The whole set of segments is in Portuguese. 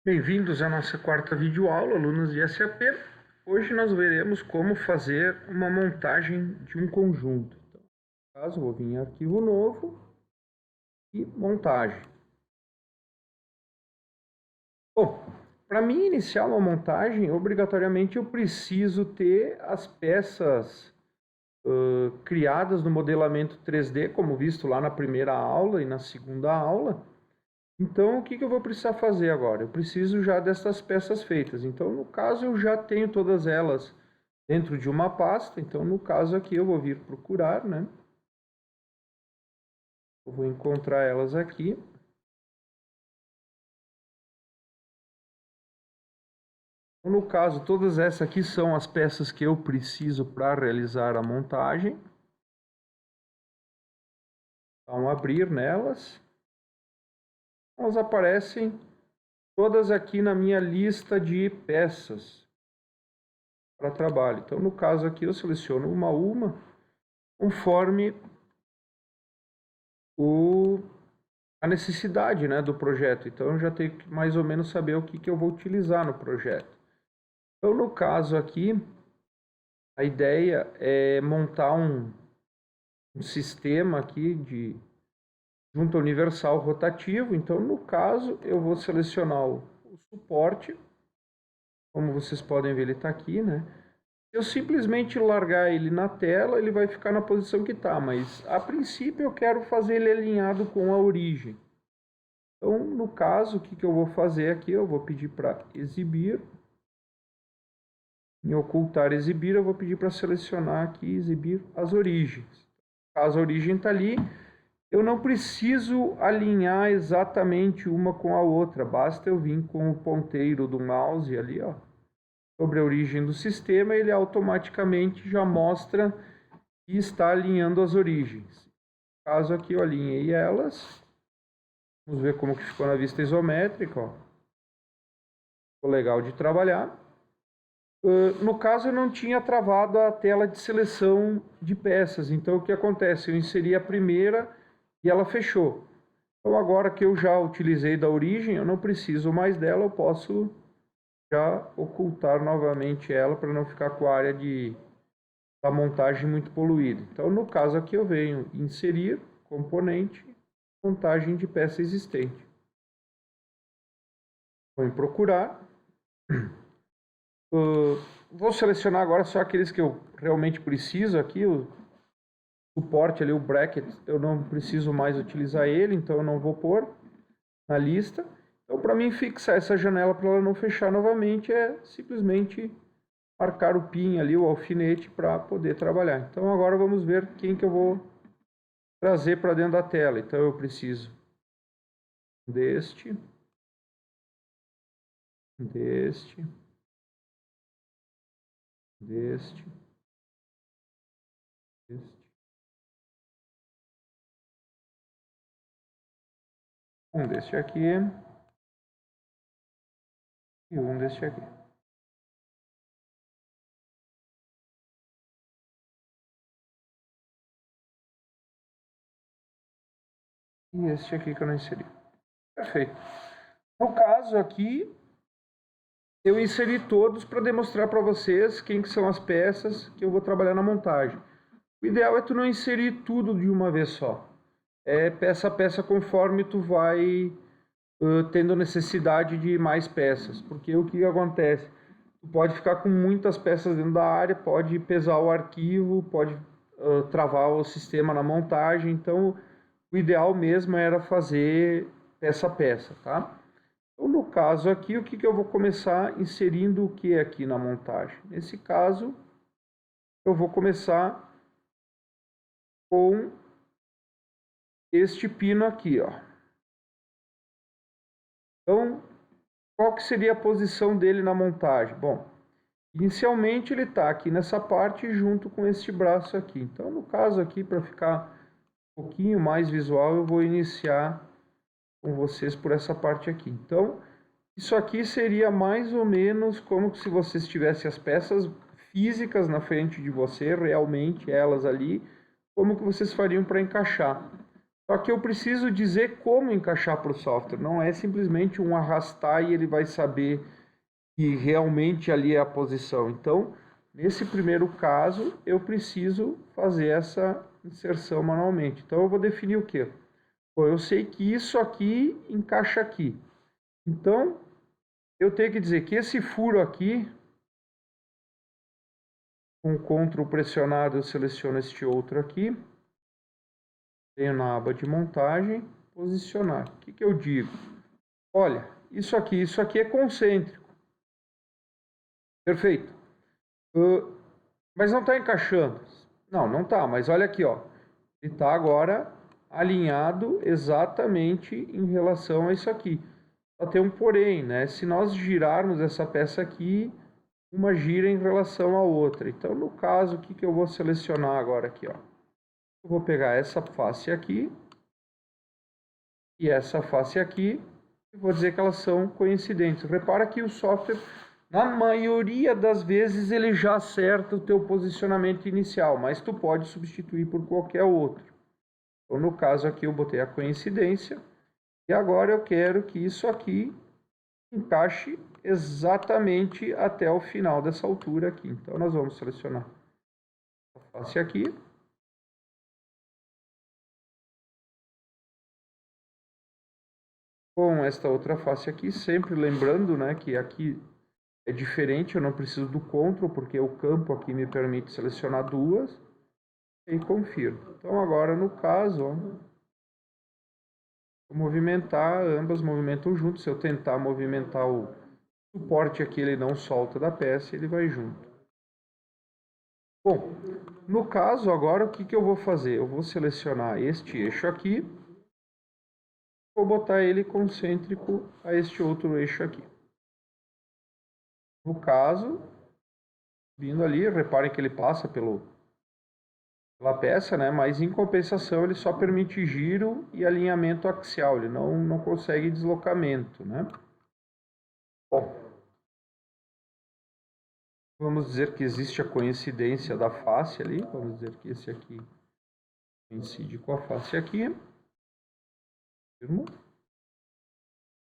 Bem-vindos à nossa quarta videoaula, alunos de SAP. Hoje nós veremos como fazer uma montagem de um conjunto. Então, no caso, vou vir em arquivo novo e montagem. Bom, para mim iniciar uma montagem, obrigatoriamente eu preciso ter as peças criadas no modelamento 3D, como visto lá na primeira aula e na segunda aula. Então, o que eu vou precisar fazer agora? Eu preciso já dessas peças feitas. Então, no caso, eu já tenho todas elas dentro de uma pasta. Então, no caso aqui, eu vou vir procurar, né? Eu vou encontrar elas aqui. Então, no caso, todas essas aqui são as peças que eu preciso para realizar a montagem. Então, abrir nelas. Elas aparecem todas aqui na minha lista de peças para trabalho. Então, no caso aqui, eu seleciono uma a uma, conforme a necessidade, né, do projeto. Então, eu já tenho que mais ou menos saber o que eu vou utilizar no projeto. Então, no caso aqui, a ideia é montar um sistema aqui de junta universal rotativo. Então, no caso, eu vou selecionar o suporte. Como vocês podem ver, ele está aqui, né? Se eu simplesmente largar ele na tela, ele vai ficar na posição que está, mas a princípio eu quero fazer ele alinhado com a origem. Então, no caso, o que eu vou fazer aqui? Eu vou pedir para exibir. Em ocultar exibir, eu vou pedir para selecionar aqui, exibir as origens. Caso a origem está ali, eu não preciso alinhar exatamente uma com a outra. Basta eu vir com o ponteiro do mouse ali, ó, sobre a origem do sistema, ele automaticamente já mostra que está alinhando as origens. No caso aqui eu alinhei elas. Vamos ver como que ficou na vista isométrica. Ó. Ficou legal de trabalhar. No caso eu não tinha travado a tela de seleção de peças. Então o que acontece? Eu inseri a primeira e ela fechou. Então agora que eu já utilizei da origem, eu não preciso mais dela, eu posso já ocultar novamente ela para não ficar com a área da montagem muito poluída. Então, no caso aqui, eu venho inserir componente, montagem de peça existente. Vou em procurar. Vou selecionar agora só aqueles que eu realmente preciso aqui. O suporte ali, o bracket, eu não preciso mais utilizar ele, então eu não vou pôr na lista. Então, para mim fixar essa janela para ela não fechar novamente, é simplesmente marcar o pin ali, o alfinete, para poder trabalhar. Então, agora vamos ver quem que eu vou trazer para dentro da tela. Então, eu preciso deste, deste, deste, deste. Um deste aqui e um deste aqui. E este aqui que eu não inseri. Perfeito. No caso aqui, eu inseri todos para demonstrar para vocês quem que são as peças que eu vou trabalhar na montagem. O ideal é tu não inserir tudo de uma vez só. É peça a peça conforme tu vai tendo necessidade de mais peças. Porque o que acontece? Tu pode ficar com muitas peças dentro da área, pode pesar o arquivo, pode travar o sistema na montagem. Então, o ideal mesmo era fazer peça a peça, tá? Então, no caso aqui, o que eu vou começar inserindo o que aqui na montagem? Nesse caso, eu vou começar com este pino aqui, ó. Então, qual que seria a posição dele na montagem? Bom, inicialmente ele está aqui nessa parte junto com este braço aqui. Então, no caso aqui, para ficar um pouquinho mais visual, eu vou iniciar com vocês por essa parte aqui. Então, isso aqui seria mais ou menos como se vocês tivessem as peças físicas na frente de você, realmente elas ali, como que vocês fariam para encaixar. Só que eu preciso dizer como encaixar para o software. Não é simplesmente um arrastar e ele vai saber que realmente ali é a posição. Então, nesse primeiro caso, eu preciso fazer essa inserção manualmente. Então, eu vou definir o quê? Bom, eu sei que isso aqui encaixa aqui. Então, eu tenho que dizer que esse furo aqui, com o Ctrl pressionado, eu seleciono este outro aqui. Venho na aba de montagem, posicionar. O que eu digo? Olha, isso aqui é concêntrico. Perfeito. Mas não está encaixando. Não está, mas olha aqui, ó. Ele está agora alinhado exatamente em relação a isso aqui. Só tem um porém, né? Se nós girarmos essa peça aqui, uma gira em relação à outra. Então, no caso, o que eu vou selecionar agora aqui, ó? Eu vou pegar essa face aqui e essa face aqui e vou dizer que elas são coincidentes. Repara que o software, na maioria das vezes, ele já acerta o teu posicionamento inicial, mas tu pode substituir por qualquer outro. Então, no caso aqui, eu botei a coincidência e agora eu quero que isso aqui encaixe exatamente até o final dessa altura aqui. Então, nós vamos selecionar a face aqui. Com esta outra face aqui, sempre lembrando, né, que aqui é diferente, eu não preciso do Ctrl, porque o campo aqui me permite selecionar duas, e confirmo. Então agora no caso, ó, vou movimentar, ambas movimentam junto. Se eu tentar movimentar o suporte aqui, ele não solta da peça, ele vai junto. Bom, no caso agora o que eu vou fazer? Eu vou selecionar este eixo aqui, vou botar ele concêntrico a este outro eixo aqui. No caso, vindo ali, reparem que ele passa pela peça, né? Mas em compensação ele só permite giro e alinhamento axial, ele não consegue deslocamento, né? Bom, vamos dizer que existe a coincidência da face ali, vamos dizer que esse aqui coincide com a face aqui.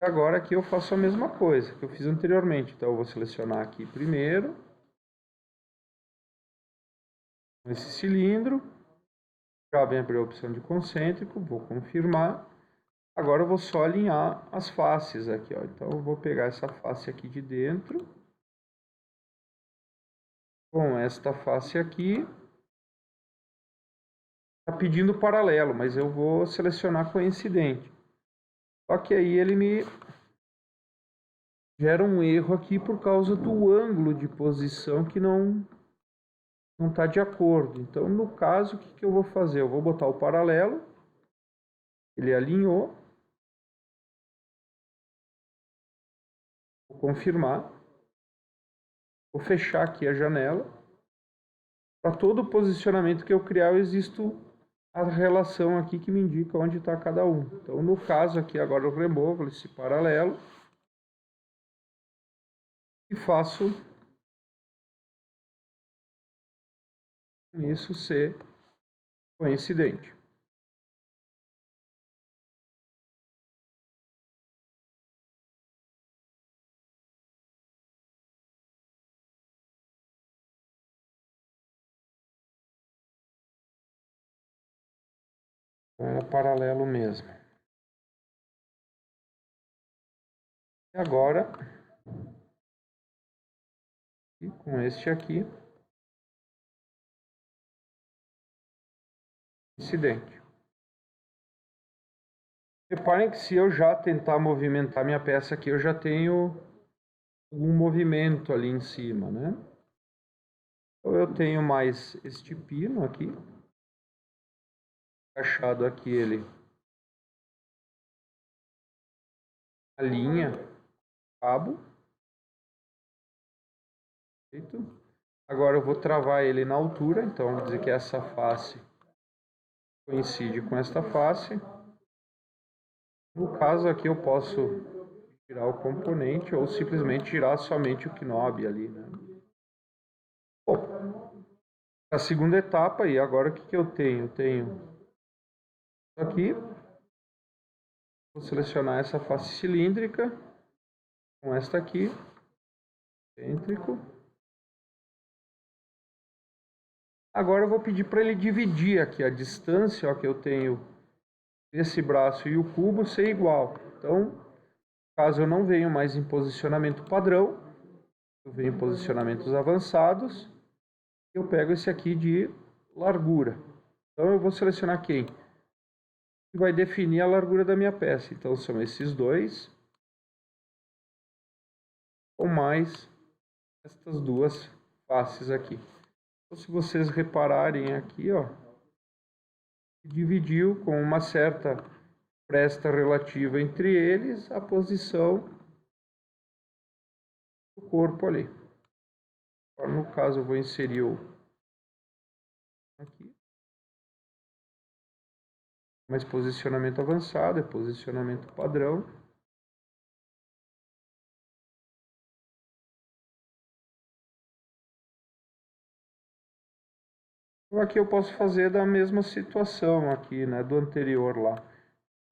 Agora aqui eu faço a mesma coisa que eu fiz anteriormente, então eu vou selecionar aqui primeiro esse cilindro, já vem abrir a opção de concêntrico, vou confirmar. Agora eu vou só alinhar as faces aqui, ó. Então eu vou pegar essa face aqui de dentro com esta face aqui. Está pedindo paralelo, mas eu vou selecionar coincidente. Só que aí ele me gera um erro aqui por causa do ângulo de posição que não está de acordo. Então, no caso, o que eu vou fazer? Eu vou botar o paralelo, ele alinhou, vou confirmar, vou fechar aqui a janela. Para todo o posicionamento que eu criar, existe a relação aqui que me indica onde está cada um. Então, no caso aqui, agora eu removo esse paralelo e faço isso ser coincidente. Com o paralelo mesmo. E agora, e com este aqui, coincidente. Reparem que se eu já tentar movimentar minha peça aqui, eu já tenho um movimento ali em cima, né? Então eu tenho mais este pino aqui, encaixado aqui ele, a linha, cabo. Feito. Agora eu vou travar ele na altura, então vou dizer que essa face coincide com esta face. No caso aqui eu posso girar o componente ou simplesmente girar somente o knob ali, né? Bom, a segunda etapa, e agora o que eu tenho? Eu tenho Aqui, vou selecionar essa face cilíndrica com esta aqui, cêntrico. Agora eu vou pedir para ele dividir aqui a distância, ó, que eu tenho desse braço e o cubo ser igual. Então, caso eu não venha mais em posicionamento padrão, eu venho em posicionamentos avançados, eu pego esse aqui de largura. Então eu vou selecionar quem? Que vai definir a largura da minha peça. Então são esses dois, ou mais estas duas faces aqui. Então, se vocês repararem aqui, ó, dividiu com uma certa presta relativa entre eles a posição do corpo ali. Agora, no caso, eu vou inserir o aqui. Mas posicionamento avançado é posicionamento padrão. Então, aqui eu posso fazer da mesma situação aqui, né, do anterior lá.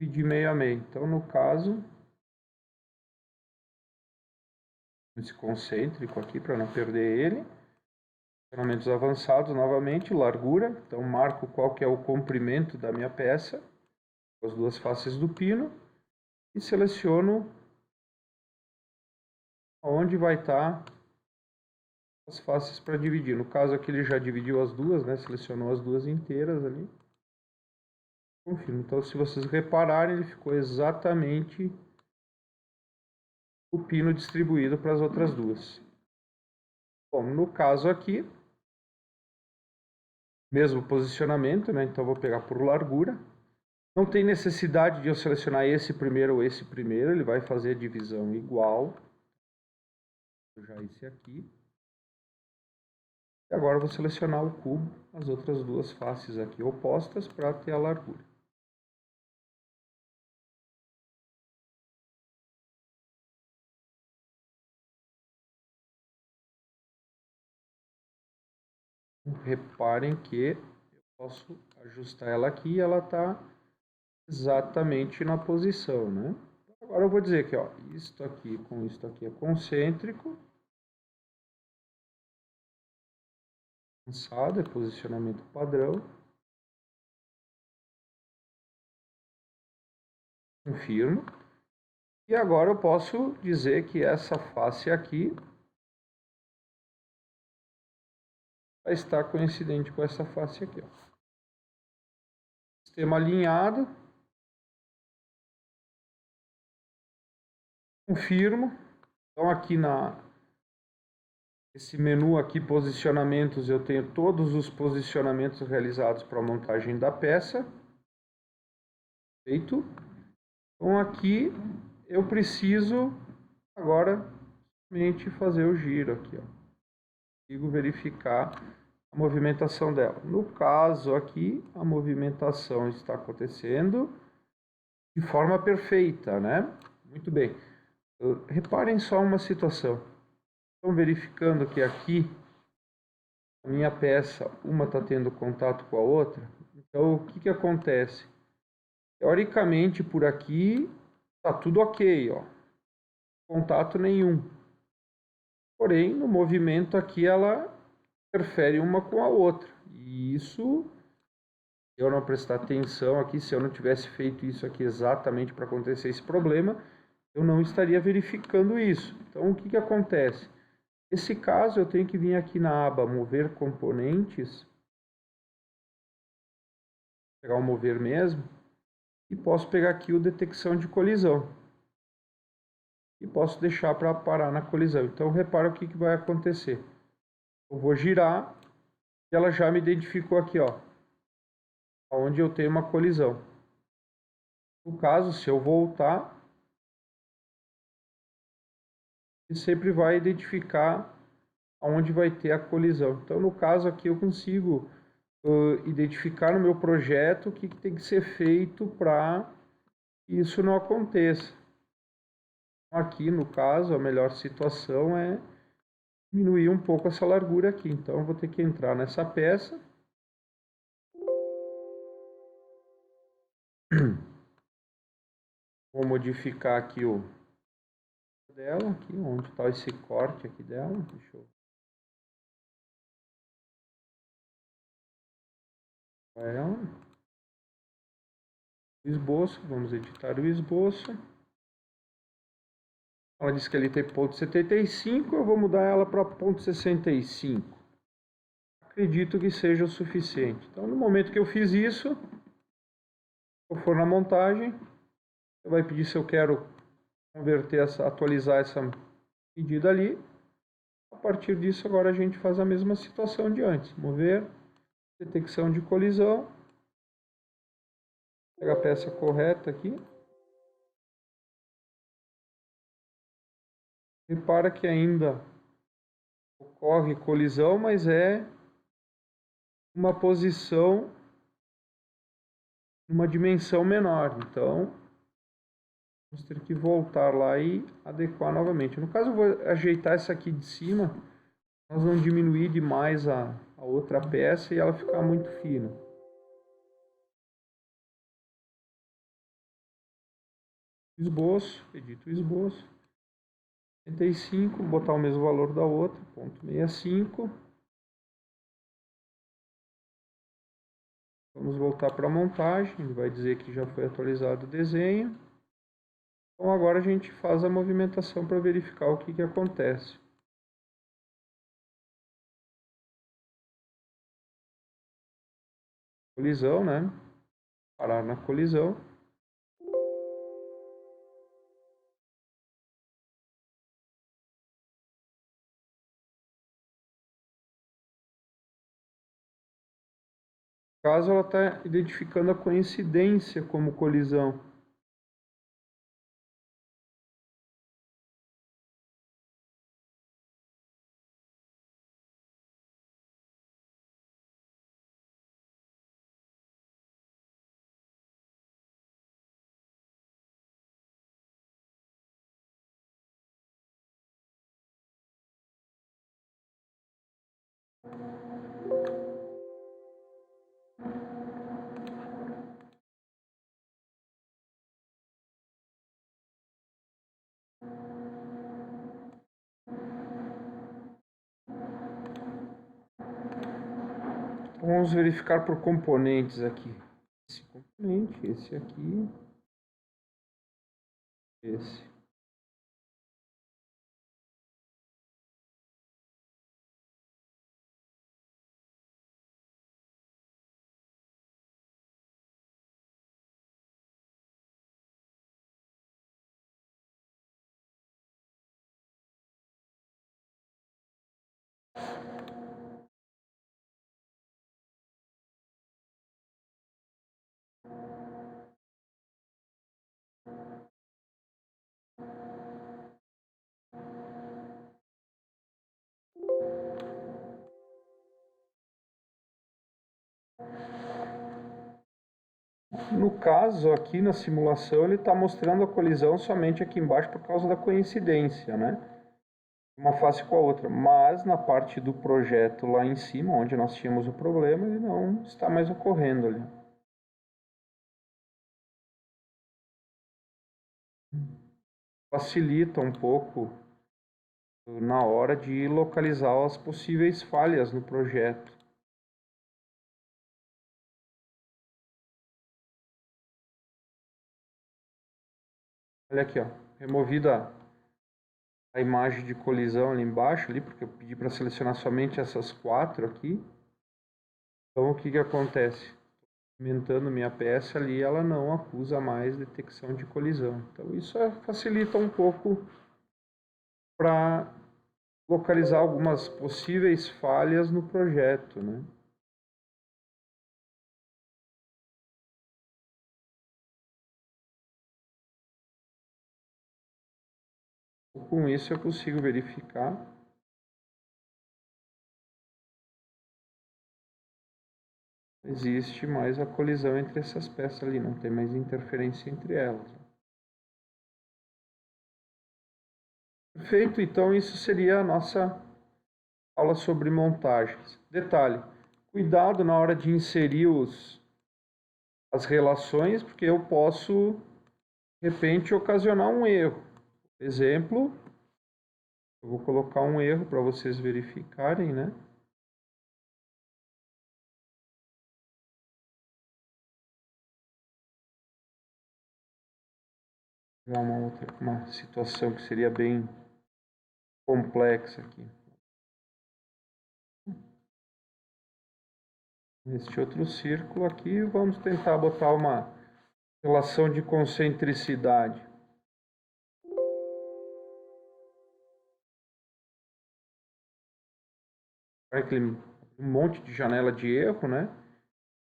Dividir meio a meio. Então, no caso, esse concêntrico aqui para não perder ele. Posicionamentos avançados novamente, largura. Então, marco qual que é o comprimento da minha peça, com as duas faces do pino, e seleciono onde vai estar as faces para dividir. No caso aqui ele já dividiu as duas, né? Selecionou as duas inteiras ali. Confirmo. Então, se vocês repararem, ele ficou exatamente o pino distribuído para as outras duas. Bom, no caso aqui, mesmo posicionamento, né? Então, vou pegar por largura. Não tem necessidade de eu selecionar esse primeiro ou esse primeiro, ele vai fazer a divisão igual. Já esse aqui. E agora eu vou selecionar o cubo, as outras duas faces aqui opostas para ter a largura. Reparem que eu posso ajustar ela aqui e ela está exatamente na posição, né? Agora eu vou dizer que, ó, isto aqui com isto aqui é concêntrico. Avançado é posicionamento padrão. Confirmo. E agora eu posso dizer que essa face aqui vai estar coincidente com essa face aqui, ó. Sistema alinhado. Confirmo. Então aqui esse menu aqui, posicionamentos, eu tenho todos os posicionamentos realizados para a montagem da peça. Feito. Então aqui eu preciso agora somente fazer o giro aqui, ó. Consigo verificar a movimentação dela. No caso aqui, a movimentação está acontecendo de forma perfeita, né? Muito bem. Reparem só uma situação. Estão verificando que aqui a minha peça, uma está tendo contato com a outra. Então, o que acontece? Teoricamente, por aqui está tudo ok, ó. Contato nenhum. Porém, no movimento aqui ela interfere uma com a outra. E isso, se eu não prestar atenção aqui, se eu não tivesse feito isso aqui exatamente para acontecer esse problema, eu não estaria verificando isso. Então, o que acontece? Nesse caso, eu tenho que vir aqui na aba Mover Componentes, pegar o Mover mesmo, e posso pegar aqui o Detecção de Colisão. E posso deixar para parar na colisão. Então, repara o que vai acontecer. Eu vou girar e ela já me identificou aqui, ó, onde eu tenho uma colisão. No caso, se eu voltar, ele sempre vai identificar onde vai ter a colisão. Então, no caso aqui, eu consigo identificar no meu projeto o que tem que ser feito para que isso não aconteça. Aqui, no caso, a melhor situação é diminuir um pouco essa largura aqui. Então, eu vou ter que entrar nessa peça. Vou modificar aqui o dela, aqui, onde está esse corte aqui dela. Deixa eu ela. O esboço, vamos editar o esboço. Ela disse que ele tem ponto 75, eu vou mudar ela para ponto 65. Acredito que seja o suficiente. Então, no momento que eu fiz isso, se eu for na montagem, você vai pedir se eu quero converter, atualizar essa medida ali. A partir disso, agora a gente faz a mesma situação de antes. Mover, detecção de colisão. Pega a peça correta aqui. Repara que ainda ocorre colisão, mas é uma posição, uma dimensão menor. Então, vamos ter que voltar lá e adequar novamente. No caso, eu vou ajeitar essa aqui de cima, nós não diminuir demais a outra peça e ela ficar muito fina. Esboço, edito o esboço. 75, botar o mesmo valor da outra, ponto 65. Vamos voltar para a montagem, ele vai dizer que já foi atualizado o desenho. Então agora a gente faz a movimentação para verificar o que acontece. Colisão, né? Parar na colisão. No caso, ela está identificando a coincidência como colisão. Então, vamos verificar por componentes aqui. Esse componente, esse aqui, esse. No caso, aqui na simulação, ele está mostrando a colisão somente aqui embaixo por causa da coincidência, né? Uma face com a outra. Mas na parte do projeto lá em cima, onde nós tínhamos o problema, ele não está mais ocorrendo ali. Facilita um pouco na hora de localizar as possíveis falhas no projeto. Olha aqui, ó, removida a imagem de colisão ali embaixo, ali, porque eu pedi para selecionar somente essas 4 aqui. Então, o que acontece? Movimentando minha peça ali, ela não acusa mais detecção de colisão. Então, isso facilita um pouco para localizar algumas possíveis falhas no projeto, né? Com isso eu consigo verificar existe mais a colisão entre essas peças ali, não tem mais interferência entre elas. Perfeito, então isso seria a nossa aula sobre montagens. Detalhe, cuidado na hora de inserir os as relações, porque eu posso, de repente, ocasionar um erro. Por exemplo, eu vou colocar um erro para vocês verificarem, né? Uma situação que seria bem complexa aqui. Neste outro círculo aqui, vamos tentar botar uma relação de concentricidade. Aquele um monte de janela de erro, né?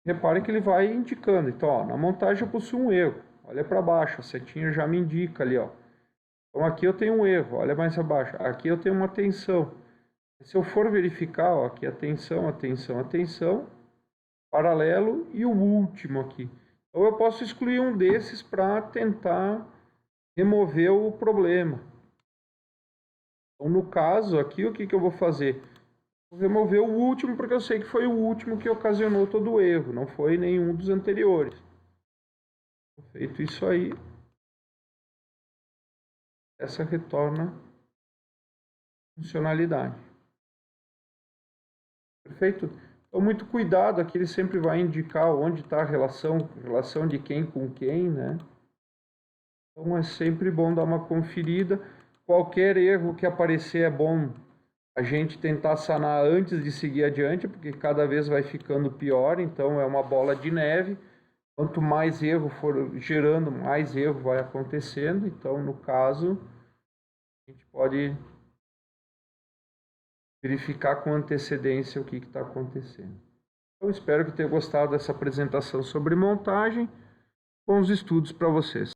Reparem que ele vai indicando. Então, ó, na montagem eu possuo um erro. Olha para baixo, a setinha já me indica ali, ó. Então aqui eu tenho um erro, olha mais abaixo. Aqui eu tenho uma tensão. Se eu for verificar, ó, aqui a tensão, paralelo e o último aqui. Então eu posso excluir um desses para tentar remover o problema. Então no caso aqui, o que eu vou fazer? Vou remover o último porque eu sei que foi o último que ocasionou todo o erro, não foi nenhum dos anteriores. Feito isso aí, essa retorna funcionalidade. Perfeito? Então, muito cuidado, aqui ele sempre vai indicar onde está a relação de quem com quem, né? Então, é sempre bom dar uma conferida. Qualquer erro que aparecer é bom a gente tentar sanar antes de seguir adiante, porque cada vez vai ficando pior, então é uma bola de neve. Quanto mais erro for gerando, mais erro vai acontecendo. Então, no caso, a gente pode verificar com antecedência o que está acontecendo. Eu espero que tenha gostado dessa apresentação sobre montagem. Bons estudos para vocês.